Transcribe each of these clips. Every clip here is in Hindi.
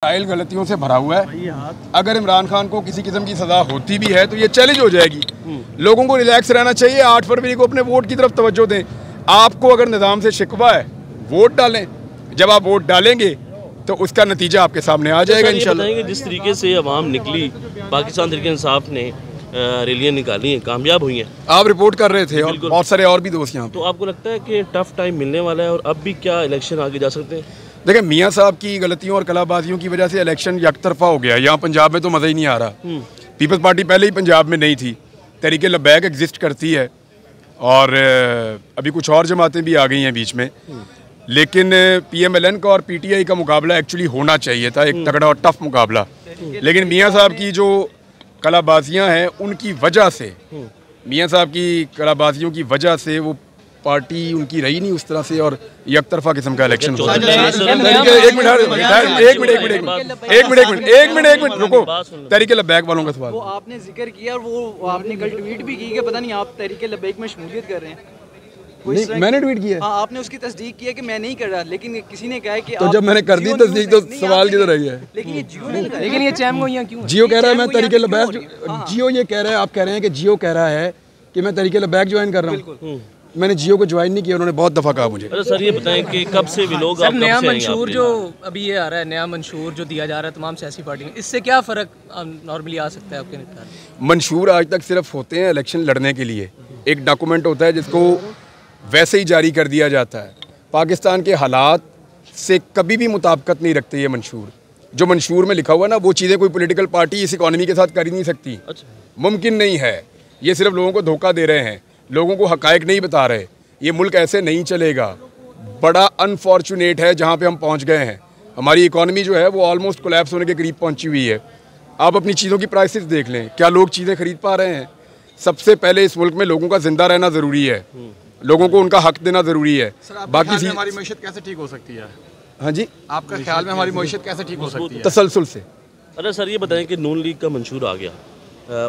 ट्रायल गलतियों से भरा हुआ है। अगर इमरान खान को किसी किस्म की सज़ा होती भी है तो ये चैलेंज हो जाएगी। लोगों को रिलैक्स रहना चाहिए, 8 फरवरी को अपने वोट की तरफ तवज्जो दें। आपको अगर निज़ाम से शिकवा है, वोट डालें। जब आप वोट डालेंगे तो उसका नतीजा आपके सामने आ जाएगा इंशाल्लाह। जिस तरीके से अवाम निकली, पाकिस्तान तहरीक इंसाफ ने रैलियाँ निकाली हैं, कामयाब हुई हैं। आप रिपोर्ट कर रहे थे और बहुत सारे और भी दोस्त यहाँ। तो आपको लगता है कि टफ टाइम मिलने वाला है और अब भी क्या इलेक्शन आगे जा सकते हैं? देखिए, मियाँ साहब की गलतियों और कलाबाजियों की वजह से इलेक्शन यकतरफा हो गया। यहाँ पंजाब में तो मज़ा ही नहीं आ रहा। पीपल्स पार्टी पहले ही पंजाब में नहीं थी, तहरीक लब्बैक एग्जिस्ट करती है और अभी कुछ और जमातें भी आ गई हैं बीच में। लेकिन PMLN का और PTI का मुकाबला एक्चुअली होना चाहिए था, एक तगड़ा और टफ मुकाबला। लेकिन मियाँ साहब की जो कलाबाजियाँ हैं उनकी वजह से, मियाँ साहब की कलाबाजियों की वजह से वो पार्टी उनकी रही नहीं उस तरह से और यकतरफा किस्म का इलेक्शन हो। एक मिनट रुको, तहरीक लब्बैक वालों का सवाल। वो आपने जिक्र किया और वो आपने कल ट्वीट भी की कि पता नहीं आप तहरीक लब्बैक में शमूलियत कर रहे हैं। नहीं, मैंने ट्वीट किया। हाँ, आपने उसकी तस्दीक किया कि मैं नहीं कर रहा, लेकिन किसी ने कहा है कि तो जब मैंने कर दी तस्दीक तो सवाल किधर रही है? लेकिन ये जियो ने लगाया। लेकिन ये चैम गोइयां क्यों? जियो कह रहा है मैं तहरीक लब्बैक, जियो ये कह रहा है, आप कह रहे हैं कि जियो कह रहा है कि मैं तहरीक लब्बैक ज्वाइन कर रहा हूँ। मैंने जियो को ज्वाइन नहीं किया, उन्होंने बहुत दफ़ा कहा मुझे। अरे सर ये बताएं कि कब से भी लोग सर नया मंशूर जो अभी ये आ रहा है, नया मंशूर जो दिया जा रहा है तमाम सियासी पार्टी में, इससे क्या फ़र्क नॉर्मली आ सकता है आपके ख्याल में? मंशूर आज तक सिर्फ होते हैं इलेक्शन लड़ने के लिए। एक डॉक्यूमेंट होता है जिसको वैसे ही जारी कर दिया जाता है। पाकिस्तान के हालात से कभी भी मुताबिकत नहीं रखते ये मंशूर। जो मंशूर में लिखा हुआ ना, वो चीज़ें कोई पॉलिटिकल पार्टी इस इकॉनमी के साथ कर ही नहीं सकती। मुमकिन नहीं है। ये सिर्फ लोगों को धोखा दे रहे हैं, लोगों को हकायक नहीं बता रहे। ये मुल्क ऐसे नहीं चलेगा। बड़ा अनफॉर्चुनेट है जहाँ पे हम पहुँच गए हैं। हमारी इकॉनमी जो है वो ऑलमोस्ट कोलैप्स होने के करीब पहुँची हुई है। आप अपनी चीज़ों की प्राइसेस देख लें, क्या लोग चीज़ें खरीद पा रहे हैं? सबसे पहले इस मुल्क में लोगों का जिंदा रहना ज़रूरी है, लोगों को उनका हक देना ज़रूरी है। बाकी हमारी मईशत कैसे ठीक हो सकती है? हाँ जी, आपका ख्याल में हमारी मईशत कैसे ठीक हो सकती है? तसलसल से। अरे सर ये बताएं कि नून लीग का मंशूर आ गया,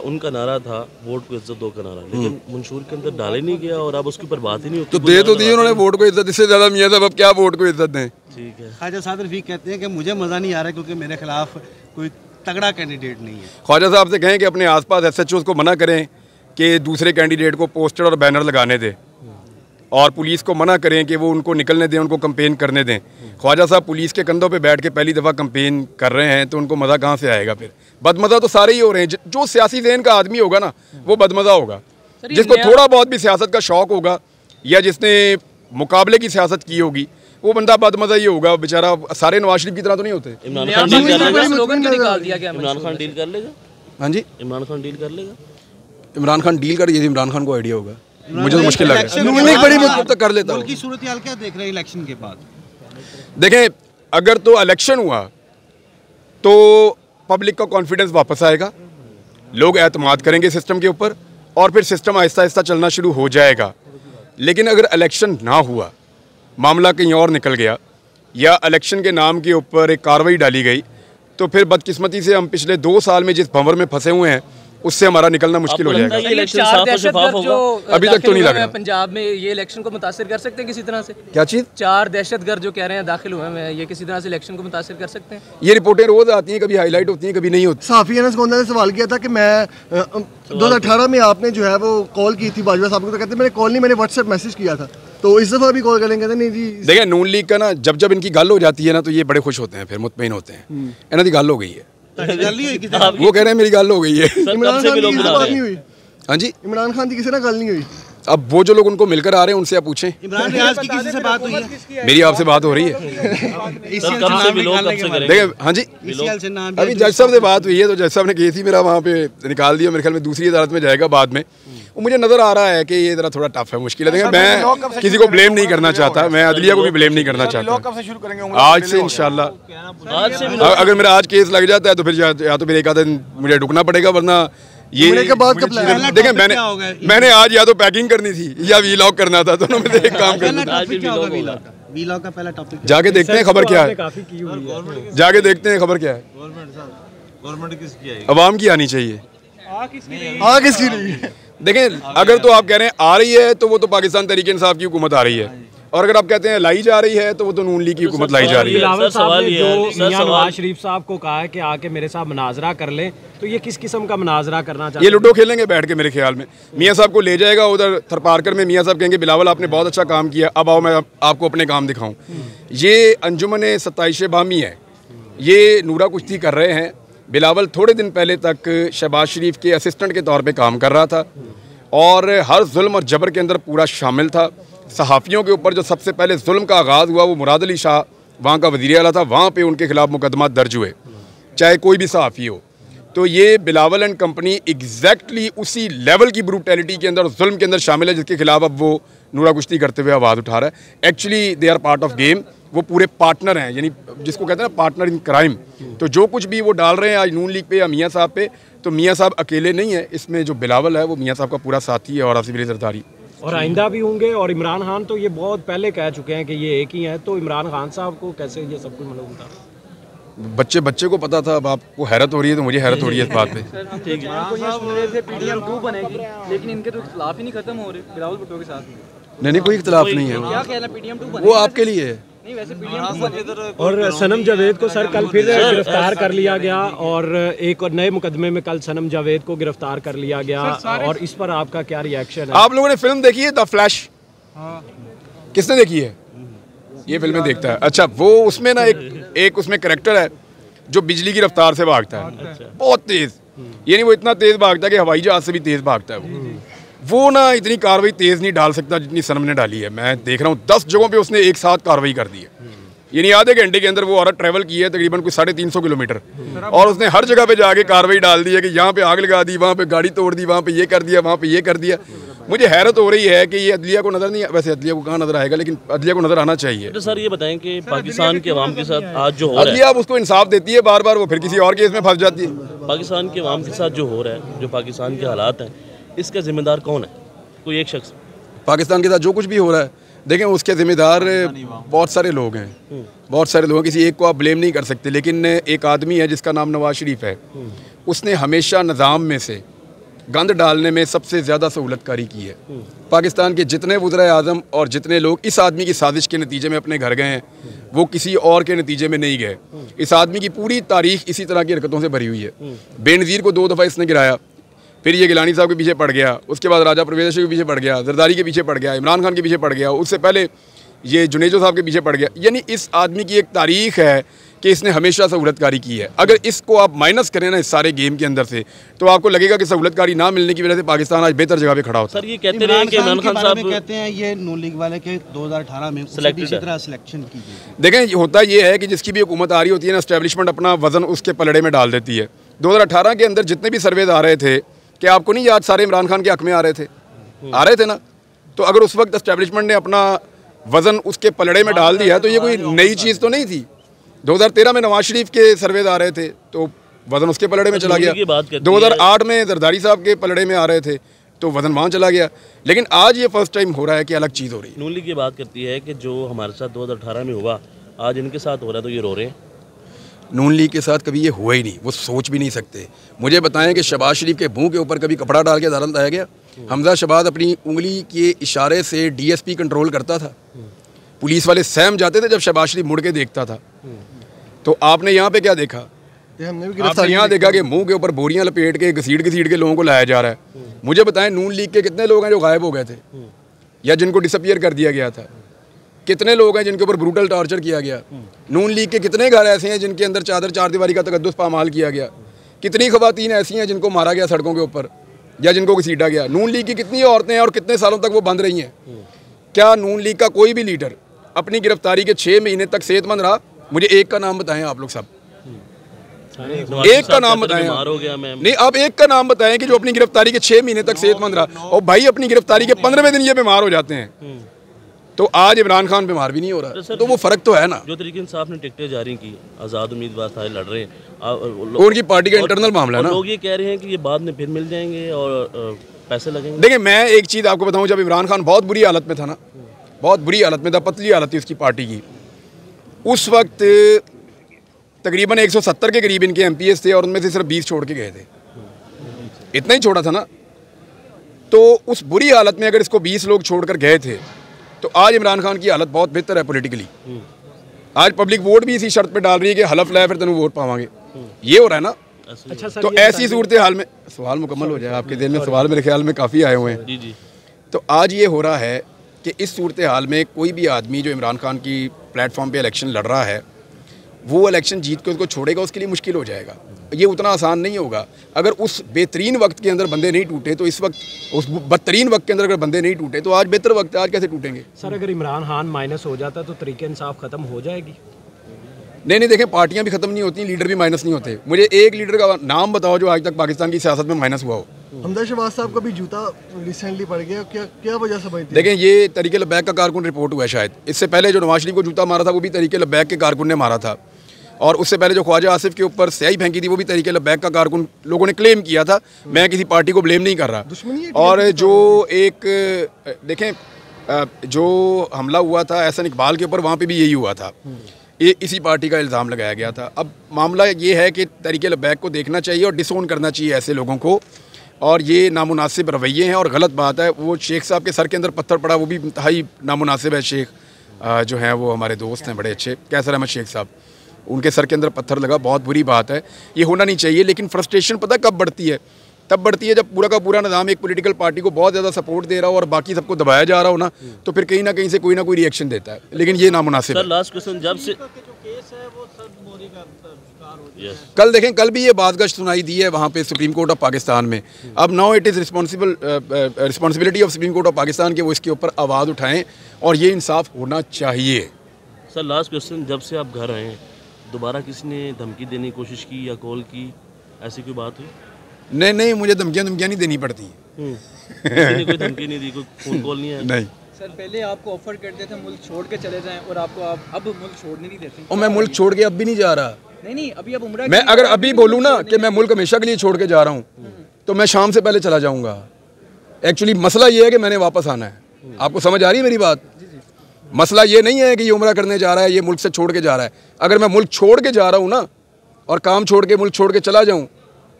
उनका नारा था वोट को इज्जत दो का नारा, लेकिन मंशूर के अंदर डाले नहीं गया और अब उसकी पर बात ही नहीं होती। तो दे तो दी उन्होंने वोट को इज्जत, इससे ज़्यादा मियाँ साहब अब क्या वोट को इज्जत दें? ठीक है। ख्वाजा साहब रफीक कहते हैं कि मुझे मज़ा नहीं आ रहा क्योंकि मेरे खिलाफ कोई तगड़ा कैंडिडेट नहीं है। ख्वाजा साहब से कहें कि अपने आसपास SHOs को मना करें कि दूसरे कैंडिडेट को पोस्टर और बैनर लगाने दें, और पुलिस को मना करें कि वो उनको निकलने दें, उनको कंपेन करने दें। ख्वाजा साहब पुलिस के कंधों पे बैठ के पहली दफ़ा कंपेन कर रहे हैं तो उनको मज़ा कहाँ से आएगा? फिर बदमज़ा तो सारे ही हो रहे हैं। जो सियासी ज़हन का आदमी होगा ना वो बदमज़ा होगा। जिसको थोड़ा बहुत भी सियासत का शौक़ होगा या जिसने मुकाबले की सियासत की होगी वो बंदा बदमज़ा ही होगा बेचारा। सारे नवाज शरीफ की तरह तो नहीं होते। इमरान खान डील कर लेगा? इमरान खान डील कर लेगा? हाँ जी, इमरान खान डील कर लेगा? इमरान खान डील कर, ये इमरान खान को आइडिया होगा। मुझे तो मुश्किल लगा, बड़ी मुश्किल तो कर लेता हूँ। की सूरत हाल क्या देख रहे हैं इलेक्शन के बाद? देखें, अगर तो इलेक्शन हुआ तो पब्लिक का कॉन्फिडेंस वापस आएगा, लोग एतमाद करेंगे सिस्टम के ऊपर और फिर सिस्टम आहिस्ता आहिस्ता चलना शुरू हो जाएगा। लेकिन अगर इलेक्शन ना हुआ, मामला कहीं और निकल गया या इलेक्शन के नाम के ऊपर एक कार्रवाई डाली गई, तो फिर बदकिस्मती से हम पिछले 2 साल में जिस भंवर में फंसे हुए हैं उससे हमारा निकलना मुश्किल हो जाएगा। अभी तक तो नहीं लग रहा। पंजाब में ये इलेक्शन को मुतासिर कर सकते हैं किसी तरह से? क्या चीज़? 4 दहशतगर्द जो कह रहे हैं दाखिल हुए हैं, ये किसी तरह से इलेक्शन को मुतासिर कर सकते हैं? ये रिपोर्टें रोज आती हैं, कभी हाईलाइट होती हैं, कभी नहीं होती। साफ़ी अनस गोंदा ने सवाल किया था कि मैं 2018 में आपने जो है वो कॉल की थी बाजवा साहब को, तो कहते मैंने कॉल नहीं, मैंने व्हाट्सएप मैसेज किया था, तो इस दफ़ा भी कॉल करेंगे? कहते नहीं जी। देखिए, नून लीग का ना जब इनकी गल हो जाती है ना तो ये बड़े खुश होते हैं, फिर मुतमईन होते हैं। इन्हों की गल हो गई है, वो कह रहे हैं मेरी गल हो गई है। इमरान खान की किसी से बात नहीं हुई? हाँ जी, इमरान खान की किसी से गल नहीं हुई? अब वो जो लोग उनको मिलकर आ रहे हैं उनसे आप पूछें। इमरान रियाज की किसी से बात हुई है? मेरी आपसे बात हो रही है। देखिए, हाँ जी, अभी जज साहब से बात हुई है तो जज साहब ने केस ही मेरा वहाँ पे निकाल दिया। मेरे ख्याल में दूसरी अदालत में जाएगा बाद में। वो मुझे नज़र आ रहा है कि ये ज़रा थोड़ा टफ है, मुश्किल है। देखिए, मैं किसी को ब्लेम नहीं करना चाहता, मैं अदलिया को भी ब्लेम नहीं करना चाहता। आज से इंशाल्लाह अगर मेरा आज केस लग जाता है तो फिर या तो फिर एक आधा दिन मुझे रुकना पड़ेगा, वरना ये के बाद देखें मैंने आज या तो पैकिंग करनी थी या वीलॉग करना था, दोनों में से एक काम करना था। वीलॉग का पहला टॉपिक जाके देखते हैं खबर क्या है, जाके देखते हैं खबर क्या है। गवर्नमेंट किसकी है? अवाम की आनी चाहिए। हाँ, किसकी नहीं? देखें, अगर तो आप कह रहे हैं आ रही है तो वो तो पाकिस्तान तहरीक इंसाफ की हुकूमत आ रही है। और अगर आप कहते हैं लाई जा रही है तो वो तो नून लीग की हुकूमत लाई जा रही है। बिलावल साहब सवाल ने ये है, जो सर, मियां सवाल- नवाज शरीफ साहब को कहा है कि आके मेरे साथ मुनाजरा कर लें, तो ये किस किस्म का मुनाजरा करना चाहते ये लूडो खेलेंगे बैठ के मेरे ख्याल में। मियाँ साहब को ले जाएगा उधर थरपारकर में, मियाँ साहब कहेंगे बिलावल आपने बहुत अच्छा काम किया, अब आओ मैं आपको अपने काम दिखाऊं। ये अंजुमन 27 बामी है, ये नूरा कुश्ती कर रहे हैं। बिलावल थोड़े दिन पहले तक शहबाज शरीफ के असिस्टेंट के तौर पे काम कर रहा था और हर जुल्म और जबर के अंदर पूरा शामिल था। सहाफ़ियों के ऊपर जो सबसे पहले जुल्म का आगाज़ हुआ वो मुराद अली शाह वहाँ का वज़ीर आला था, वहाँ पे उनके खिलाफ मुकदमा दर्ज हुए, चाहे कोई भी सहाफ़ी हो। तो ये बिलावल एंड कंपनी एग्जैक्टली उसी लेवल की ब्रूटैलिटी के अंदर, जुल्म के अंदर शामिल है जिसके खिलाफ अब वो नूरा कुश्ती करते हुए आवाज़ उठा रहा है। Actually they are part of game, वो पूरे पार्टनर हैं, यानी जिसको कहते हैं ना पार्टनर इन क्राइम। तो जो कुछ भी वो डाल रहे हैं आज नून लीग पे या मियाँ साहब पे, तो मियाँ साहब अकेले नहीं है इसमें, जो बिलावल है वो मियाँ साहब का पूरा साथी है और आसिफ अली जरदारी। और आइंदा भी होंगे। और इमरान खान तो ये बहुत पहले कह चुके हैं कि ये एक ही हैं, तो इमरान खान साहब को कैसे ये सब कुछ मालूम था? बच्चे को पता था, अब आपको हैरत हो रही है तो मुझे हैरत हो रही है इस बात पे। ठीक है PDM 2 बनेगी, लेकिन इनके तो इख्तिलाफ ही नहीं खत्म हो रहे बिलावल भुट्टो के साथ में। नहीं कोई इख्तिलाफ नहीं है, क्या कहना PDM 2 वो आपके लिए है। नहीं वैसे PDM 2 बनेगी। और सनम जावेद को सर कल फिर गिरफ्तार कर लिया गया और एक और नए मुकदमे में कल सनम जावेद को गिरफ्तार कर लिया गया, और इस पर आपका क्या रिएक्शन है? आप लोगों ने फिल्म देखी है द फ्लैश? किसने देखी है? ये फिल्में देखता है। अच्छा, वो उसमें ना एक उसमें कैरेक्टर है जो बिजली की रफ्तार से भागता है, बहुत तेज, यानी वो इतना तेज भागता है कि हवाई जहाज से भी तेज भागता है। वो ना इतनी कार्रवाई तेज नहीं डाल सकता जितनी सनम ने डाली है। मैं देख रहा हूँ 10 जगहों पे उसने एक साथ कार्रवाई कर दी है, यानी आधे घंटे के अंदर वो औरत ट्रैवल की है तकरीबन कुछ 350 किलोमीटर, और उसने हर जगह पे जाके कार्रवाई डाल दी है कि यहाँ पे आग लगा दी, वहाँ पे गाड़ी तोड़ दी, वहाँ पे ये कर दिया, वहाँ पे ये कर दिया। मुझे हैरत हो रही है कि ये अदलिया को नजर नहीं, वैसे अदलिया को कहाँ नजर आएगा, लेकिन अदलिया को नजर आना चाहिए। तो सर ये बताएं कि पाकिस्तान के अवाम के साथ आज जो हो रहा है, अदलिया अब उसको इंसाफ देती है बार बार, वो फिर किसी और केस में फंस जाती है। पाकिस्तान के अवाम के साथ जो हो रहा है, जो पाकिस्तान के हालात हैं, इसका जिम्मेदार कौन है? कोई एक शख्स? पाकिस्तान के साथ जो कुछ भी हो रहा है, देखें उसके जिम्मेदार बहुत सारे लोग हैं, बहुत सारे लोग, किसी एक को आप ब्लेम नहीं कर सकते। लेकिन एक आदमी है जिसका नाम नवाज शरीफ है, उसने हमेशा निज़ाम में से गंद डालने में सबसे ज़्यादा सहूलतकारी की है। पाकिस्तान के जितने वज़ीर आज़म और जितने लोग इस आदमी की साजिश के नतीजे में अपने घर गए हैं, वो किसी और के नतीजे में नहीं गए। इस आदमी की पूरी तारीख इसी तरह की हरकतों से भरी हुई है। बेनज़ीर को 2 दफ़ा इसने गिराया, फिर ये गिलानी साहब के पीछे पड़ गया, उसके बाद राजा परवेज़ के पीछे पड़ गया, जरदारी के पीछे पड़ गया, इमरान खान के पीछे पड़ गया, उससे पहले ये जुनेजो साहब के पीछे पड़ गया। यानी इस आदमी की एक तारीख है कि इसने हमेशा सहूलतकारी की है। अगर इसको आप माइनस करें ना इस सारे गेम के अंदर से, तो आपको लगेगा कि सहूलतकारी ना मिलने की वजह से पाकिस्तान आज बेहतर जगह पे खड़ा होता है। सर ये कहते रहे कि इमरान खान साहब कहते हैं ये नून लीग वाले के 2018 में इसी तरह सिलेक्शन की गई। देखें होता ये है कि जिसकी भी हुकूमत आ रही होती है ना, एस्टेब्लिशमेंट अपना वजन उसके पलड़े में डाल देती है। 2018 के अंदर जितने भी सर्वेज आ रहे थे, कि आपको नहीं याद, सारे इमरान खान के हक में आ रहे थे ना। तो अगर उस वक्त एस्टेब्लिशमेंट ने अपना वजन उसके पलड़े में डाल दिया तो ये कोई नई चीज़ तो नहीं थी। 2013 में नवाज शरीफ के सर्वेज आ रहे थे तो वजन उसके पलड़े में चला गया। 2008 में जरदारी साहब के पलड़े में आ रहे थे तो वजन वहाँ चला गया। लेकिन आज ये फर्स्ट टाइम हो रहा है कि अलग चीज़ हो रही है। नून लीग ये बात करती है कि जो हमारे साथ 2018 में हुआ, आज इनके साथ हो रहा है, तो ये रो रहे हैं। नून लीग के साथ कभी ये हुआ ही नहीं, वो सोच भी नहीं सकते। मुझे बताएं कि शहबाज शरीफ के मुंह के ऊपर कभी कपड़ा डाल के दारन लाया गया? हमजा शहबाज अपनी उंगली के इशारे से DSP कंट्रोल करता था, पुलिस वाले सहम जाते थे जब शहबाज शरीफ मुड़ के देखता था। तो आपने यहाँ पे क्या देखा? आपने यहाँ देखा कि मुंह के ऊपर बोरियां लपेट के घसीट के लोगों को लाया जा रहा है। मुझे बताएं नून लीग के कितने लोग हैं जो गायब हो गए थे या जिनको डिसअपियर कर दिया गया था? कितने लोग हैं जिनके ऊपर ब्रूटल टॉर्चर किया गया? नून लीग के कितने घर ऐसे हैं जिनके अंदर चादर चार दीवारी का तकद्दुस पामाल किया गया? कितनी खवातीन ऐसी हैं जिनको मारा गया सड़कों के ऊपर या जिनको घसीटा गया? नून लीग की कितनी औरतें हैं और कितने सालों तक वो बंद रही हैं? क्या नून लीग का कोई भी लीडर अपनी गिरफ्तारी के 6 महीने तक सेहतमंद रहा? मुझे एक का नाम बताएं आप लोग सब, एक का नाम बताएं। नहीं, आप एक का नाम बताएं कि जो अपनी गिरफ्तारी के 6 महीने तक सेहतमंद रहा। और भाई अपनी गिरफ्तारी के 15वें दिन ये बीमार हो जाते हैं। तो आज इमरान खान बीमार भी नहीं हो रहा, तो वो फर्क तो है ना। जो तरीके से आपने टिकटें जारी की, आज़ाद उम्मीदवार सारे लड़ रहे हैं, उनकी पार्टी का इंटरनल मामला है ना। लोग ये कह रहे हैं कि ये बाद में फिर मिल जाएंगे और पैसे लगेंगे। देखिए मैं एक चीज़ आपको बताऊं, जब इमरान खान बहुत बुरी हालत में था ना, बहुत बुरी हालत में था, पतली हालत थी उसकी पार्टी की, उस वक्त तकरीबन 170 के करीब इनके MPs थे और उनमें से सिर्फ 20 छोड़ के गए थे। इतना ही छोड़ा था ना। तो उस बुरी हालत में अगर इसको 20 लोग छोड़कर गए थे तो आज इमरान खान की हालत बहुत बेहतर है पॉलिटिकली। आज पब्लिक वोट भी इसी शर्त पे डाल रही है कि हलफ लाए फिर तेन वोट पावांगे, ये हो रहा है ना। अच्छा सर, तो ऐसी सूरत हाल में सवाल मुकम्मल हो जाए, आपके दिल में सवाल मेरे ख्याल में काफ़ी आए हुए हैं। जी जी। तो आज ये हो रहा है कि इस सूरत हाल में कोई भी आदमी जो इमरान खान की प्लेटफॉर्म पे इलेक्शन लड़ रहा है, वो इलेक्शन जीत के उसको छोड़ेगा, उसके लिए मुश्किल हो जाएगा। ये उतना आसान नहीं होगा। अगर उस बेहतरीन वक्त के अंदर बंदे नहीं टूटे तो इस वक्त, उस बदतरीन वक्त के अंदर अगर बंदे नहीं टूटे तो आज बेहतर वक्त है, आज कैसे टूटेंगे? सर अगर इमरान खान माइनस हो जाता तो तरीके इंसाफ खत्म हो जाएगी? नहीं देखें, पार्टियां भी खत्म नहीं होती, लीडर भी माइनस नहीं होते। मुझे एक लीडर का नाम बताओ जो आज तक पाकिस्तान की सियासत में माइनस हुआ हो। हमजा शहबाज साहब का भी जूता रिसेंटली पड़ गया, क्या वजह समझते हैं? देखें, ये तरीके लब्बैक का कारकुन रिपोर्ट हुआ है शायद। इससे पहले जो नवाज शरीफ को जूता मारा था वो भी तरीके लब्बैक के कारकुन ने मारा था, और उससे पहले जो ख्वाजा आसिफ के ऊपर स्याही फेंकी थी वो भी तरीके लब्बैक का कारकुन लोगों ने क्लेम किया था। मैं किसी पार्टी को ब्लेम नहीं कर रहा। और जो एक देखें, जो हमला हुआ था एहसन इकबाल के ऊपर, वहाँ पे भी यही हुआ था, ये इसी पार्टी का इल्ज़ाम लगाया गया था। अब मामला ये है कि तरीके लब्बैक को देखना चाहिए और डिसोन करना चाहिए ऐसे लोगों को, और ये नामुनासिब रवैये हैं और गलत बात है। वो शेख साहब के सर के अंदर पत्थर पड़ा, वो भी इंतहाई नामुनासिब है। शेख जो हैं वो हमारे दोस्त हैं बड़े अच्छे, कैसर अहमद शेख साहब, उनके सर के अंदर पत्थर लगा, बहुत बुरी बात है, ये होना नहीं चाहिए। लेकिन फ्रस्ट्रेशन पता कब बढ़ती है? तब बढ़ती है जब पूरा का पूरा निज़ाम एक पॉलिटिकल पार्टी को बहुत ज़्यादा सपोर्ट दे रहा हो और बाकी सबको दबाया जा रहा हो ना, तो फिर कहीं ना कहीं से कोई ना कोई रिएक्शन देता है। लेकिन ये नामुनासिब है। सर लास्ट क्वेश्चन, जब से कल देखें, कल भी ये बाज़गश्त सुनाई दी है वहाँ पे सुप्रीम कोर्ट ऑफ पाकिस्तान में। अब now it is responsibility of supreme court of Pakistan के वो इसके ऊपर आवाज़ उठाएं और ये इंसाफ होना चाहिए। सर लास्ट क्वेश्चन, जब से आप घर आए हैं दोबारा किसी ने धमकी देने की कोशिश की या कॉल की, ऐसी कोई बात हुई? नहीं, मुझे धमकियाँ नहीं देनी पड़ती। किसी ने कोई धमकी नहीं दी, कोई फोन कॉल नहीं आया? नहीं सर, पहले आपको ऑफर करते थे मुल्क छोड़ के चले जाएं और आपको आप अब मुल्क छोड़ने नहीं देते। और मैं मुल्क छोड़ के अब भी नहीं जा रहा। नहीं, अभी अब उम्रा मैं अगर अभी बोलूँ ना कि मैं मुल्क हमेशा के लिए छोड़ के जा रहा हूँ तो मैं शाम से पहले चला जाऊँगा। एक्चुअली मसला ये है कि मैंने वापस आना है। आपको समझ आ रही है मेरी बात? मसला ये नहीं है कि ये उम्रा करने जा रहा है, ये मुल्क से छोड़ के जा रहा है। अगर मैं मुल्क छोड़ के जा रहा हूँ ना और काम छोड़ के मुल्क छोड़ के चला जाऊँ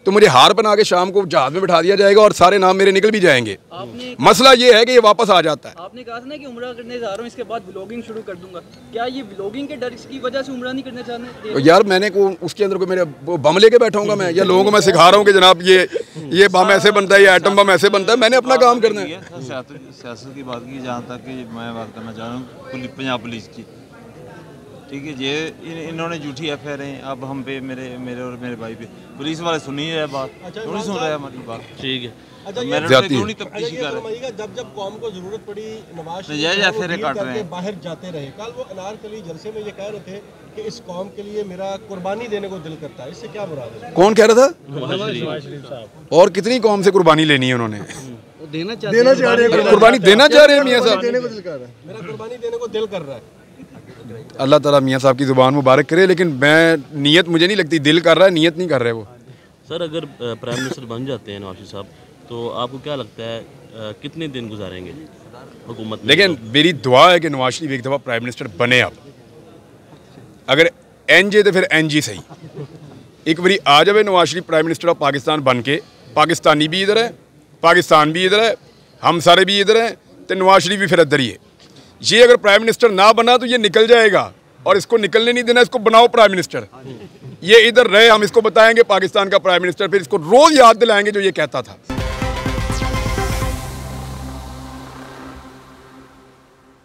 तो मुझे हार बना के शाम को जहाज में बिठा दिया जाएगा और सारे नाम मेरे निकल भी जाएंगे। मसला ये है कि ये वापस आ जाता है। आपने कहा था ना कि उम्रा करने जा रहा हूँ, इसके बाद व्लॉगिंग शुरू कर दूंगा। क्या ये व्लॉगिंग के डर की वजह से उम्रा नहीं करना चाहते? तो यार मैंने को उसके अंदर को मेरे बम लेके बैठाऊंगा मैं, या लोगों को मैं सिखा रहा हूँ कि जनाब ये बम ऐसे बनता है, ये एटम बम ऐसे बनता है। मैंने अपना काम करना है। सियासत की बात की, जहाँ तक मैं बात करना चाह रहा हूँ पंजाब पुलिस की, ठीक है, ये इन्होंने झूठी FIR अब हम पे, मेरे और मेरे भाई पे, पुलिस वाले सुन ही रहे बात, क्यों नहीं सुन रहे हमारी बात? ठीक है। जब कौम को जरूरत पड़ी नवाज शरीफ काट रहे हैं, बाहर जाते रहे। कल वो अनारकली जलसे में ये कह रहे थे कि इस कौम के लिए मेरा कुर्बानी देने को दिल करता है। इससे क्या मुराद है? कौन कह रहा था? और कितनी कौम से कुर्बानी लेनी है उन्होंने? देना चाह रहे हैं, कुर्बानी देना चाह रहे हैं मियाँ साहब। मेरा कुर्बानी देने को दिल कर रहा है। अल्लाह ताला मियाँ साहब की ज़ुबान मुबारक करे, लेकिन मैं नियत मुझे नहीं लगती, दिल कर रहा है, नियत नहीं कर रहे वो। सर अगर प्राइम मिनिस्टर बन जाते हैं नवाज शरीफ साहब, तो आपको क्या लगता है कितने दिन गुजारेंगे हुकूमत में? लेकिन मेरी दुआ है कि नवाज शरीफ एक दफ़ा प्राइम मिनिस्टर बने। अब अगर NJ तो फिर NG सही, एक बारी आ जाए Nawaz Sharif prime minister of Pakistan बन के, पाकिस्तानी भी इधर है, पाकिस्तान भी इधर है, हम सारे भी इधर हैं, तो नवाज शरीफ भी फिर इधर ही है। ये अगर प्राइम मिनिस्टर ना बना तो ये निकल जाएगा, और इसको निकलने नहीं देना, इसको बनाओ प्राइम मिनिस्टर। ये इधर रहे, हम इसको बताएंगे पाकिस्तान का प्राइम मिनिस्टर, फिर इसको रोज़ याद दिलाएंगे जो ये कहता था।